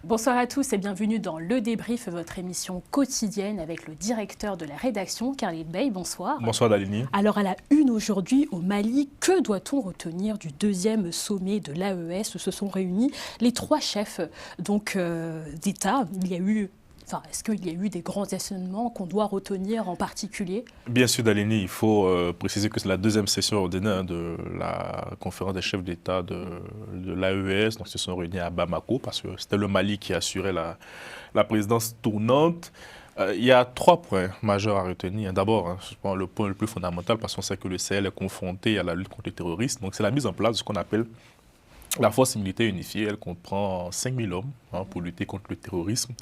Bonsoir à tous et bienvenue dans Le Débrief, votre émission quotidienne avec le directeur de la rédaction, Khalid Bey. Bonsoir. Bonsoir Dalini. Alors à la une aujourd'hui au Mali, que doit-on retenir du deuxième sommet de l'AES? Se sont réunis les trois chefs d'État. Est-ce qu'il y a eu des grands enseignements qu'on doit retenir en particulier? Bien sûr Dalini, il faut préciser que c'est la deuxième session ordinaire de la conférence des chefs d'État de l'AES. Donc ils se sont réunis à Bamako parce que c'était le Mali qui assurait la présidence tournante. Il y a trois points majeurs à retenir. D'abord, je pense le point le plus fondamental parce qu'on sait que le Sahel est confronté à la lutte contre le terrorisme. Donc c'est la mise en place de ce qu'on appelle la force militaire unifiée. Elle comprend 5000 hommes pour lutter contre le terrorisme.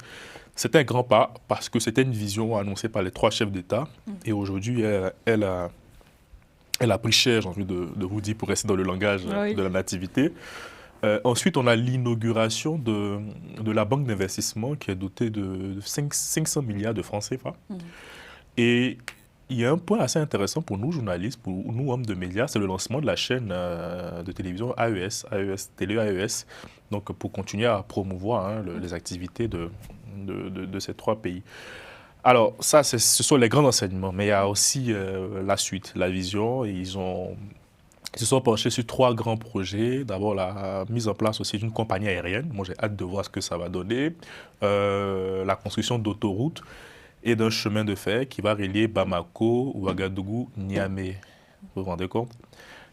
C'est un grand pas parce que c'était une vision annoncée par les trois chefs d'État. Et aujourd'hui, elle a pris cher, j'ai envie de vous dire, pour rester dans le langage de la nativité. Ensuite, on a l'inauguration de la banque d'investissement qui est dotée de 500 milliards de francs CFA. Et il y a un point assez intéressant pour nous, journalistes, pour nous, hommes de médias, c'est le lancement de la chaîne de télévision AES, Télé AES, donc pour continuer à promouvoir les activités de ces trois pays. Alors, ça, ce sont les grands enseignements, mais il y a aussi la suite, la vision. Ils se sont penchés sur trois grands projets. D'abord, la mise en place aussi d'une compagnie aérienne. Moi, j'ai hâte de voir ce que ça va donner. La construction d'autoroutes et d'un chemin de fer qui va relier Bamako, Ouagadougou, Niamey. Vous vous rendez compte?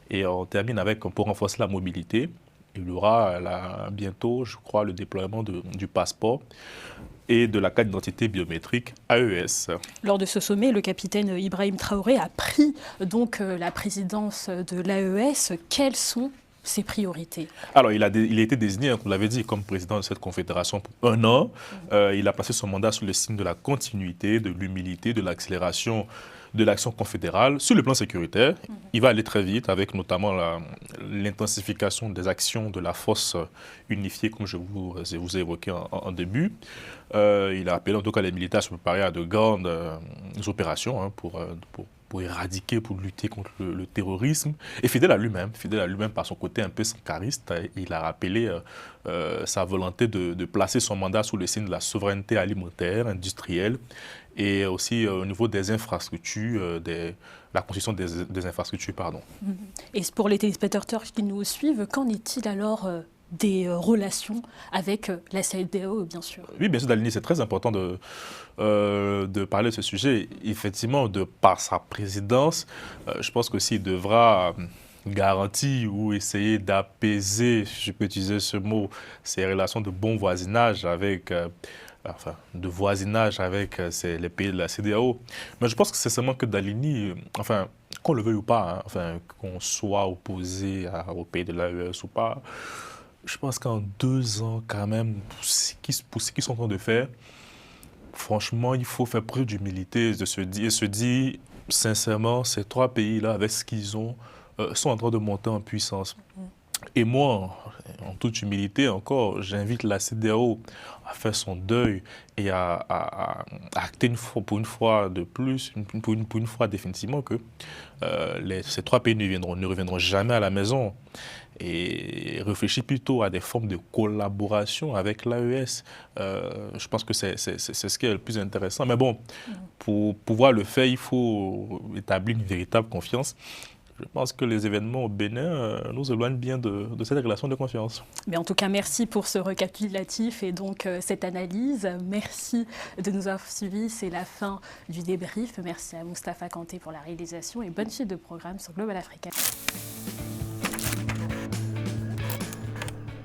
Et on termine avec, pour renforcer la mobilité, il y aura bientôt, je crois, le déploiement du passeport et de la carte d'identité biométrique AES. Lors de ce sommet, le capitaine Ibrahim Traoré a pris donc la présidence de l'AES. Quelles sont ses priorités? Alors, il a été désigné, on l'avait dit, comme président de cette confédération pour 1 an. Il a passé son mandat sous le signe de la continuité, de l'humilité, de l'accélération de l'action confédérale. Sur le plan sécuritaire, il va aller très vite avec notamment l'intensification des actions de la force unifiée, comme je vous ai évoqué en début. Il a appelé en tout cas les militaires à se préparer à de grandes opérations pour éradiquer, pour lutter contre le terrorisme. Et fidèle à lui-même par son côté un peu sankariste, il a rappelé sa volonté de placer son mandat sous le signe de la souveraineté alimentaire, industrielle, et aussi au niveau des infrastructures, la construction des infrastructures, pardon. Et pour les téléspectateurs qui nous suivent, qu'en est-il alors des relations avec la CEDEAO, bien sûr? Oui, bien sûr, Dalini, c'est très important de parler de ce sujet. Effectivement, par sa présidence, je pense que s'il devra garantir ou essayer d'apaiser, je peux utiliser ce mot, ces relations de bon voisinage avec... de voisinage avec les pays de la CEDEAO. Mais je pense que c'est seulement que Dalini, qu'on le veuille ou pas, qu'on soit opposé aux pays de l'AES ou pas, je pense qu'en 2 ans, quand même, pour ce qu'ils sont en train de faire, franchement, il faut faire preuve d'humilité et se dire, sincèrement, ces trois pays-là, avec ce qu'ils ont, sont en train de monter en puissance. Et moi, en toute humilité encore, j'invite la CEDEAO à faire son deuil et à acter pour une fois de plus, pour une fois définitivement, que ces trois pays ne reviendront jamais à la maison. Et réfléchir plutôt à des formes de collaboration avec l'AES. Je pense que c'est ce qui est le plus intéressant. Mais bon, pour pouvoir le faire, il faut établir une véritable confiance. Je pense que les événements au Bénin nous éloignent bien de cette relation de confiance. Mais en tout cas, merci pour ce récapitulatif et donc cette analyse. Merci de nous avoir suivis. C'est la fin du débrief. Merci à Moustapha Kanté pour la réalisation et bonne suite de programme sur Global Africa.